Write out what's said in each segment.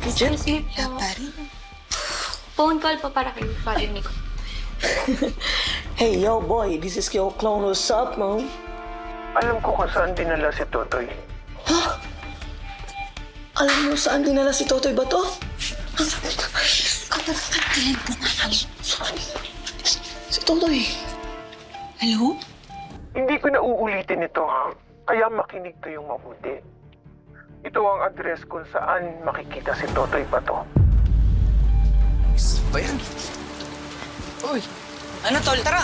Excuse me po. Pare. Phone call po para kay Father Nico. Hey, yo, boy, this is your clone. What's up, man? Alam ko kung saan dinala si Totoy. Alam mo saan dinala si Totoy ba to? Si Totoy. Hello? Hindi ko na uulitin ito, ha? Kaya makinig kayong mabuti. Ito ang address kung saan makikita si Totoy Bato. Ba yan? Uy, Ano, tol? Tara!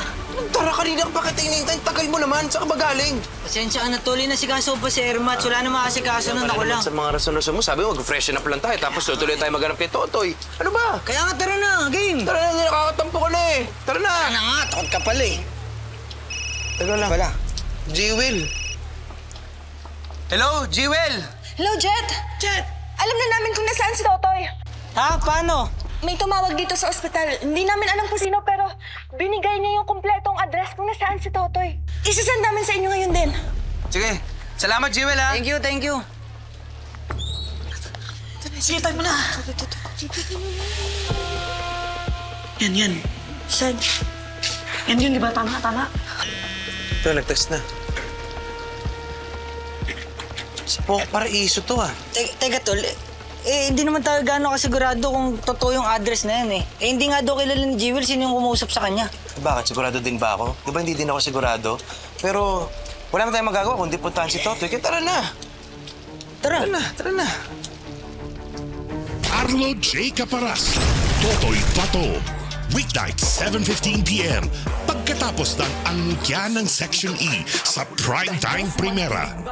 tara kanina ka pa kita hinihintay. Tagal mo naman. Saan ka ba galing? Pasensya ka na, tol. Nasikaso pa si Ermat. Wala na makasikaso nun. Ako lang. Sa mga rason-rason mo, sabi mo, mag-freshen up lang tayo. Tapos tutuloy tayo maghanap kay Totoy. Ano ba? Kaya nga, tara na. Game! Tara na, nakakatampo ka na eh. Tara na. Ano nga, takot ka pala eh. Teka lang. Wala. Jewel. Hello, Jewel. Hello, Jet! Jet. Alam na namin kung nasaan si Totoy. Ha? Paano? May tumawag dito sa ospital. Hindi namin alam kung sino, pero binigay niya yung kumpletong address kung nasaan si Totoy. Isasend namin sa inyo ngayon din. Sige. Salamat, Jewel, ha? Thank you, thank you. Sige, tayo mo na. Yan. Saan? Yan yun, di ba? Tama. Ito, nag-text na. Sa Poco Paraiso to, ah. Teka, tol. Hindi naman tayo gaano kasigurado kung totoo yung address na yan eh. Hindi nga daw kilala ni Jewel sino yung kumausap sa kanya. Bakit? Sigurado din ba ako? Di ba hindi din ako sigurado? Pero wala na tayong magagawa kundi puntahan si Totoy. Kaya tara na. Tara. Tara na. Arlo J. Caparas, Totoy Pato. Weeknight, 7:15 p.m. Pagkatapos ng angkya ng Section E sa Primetime Primera.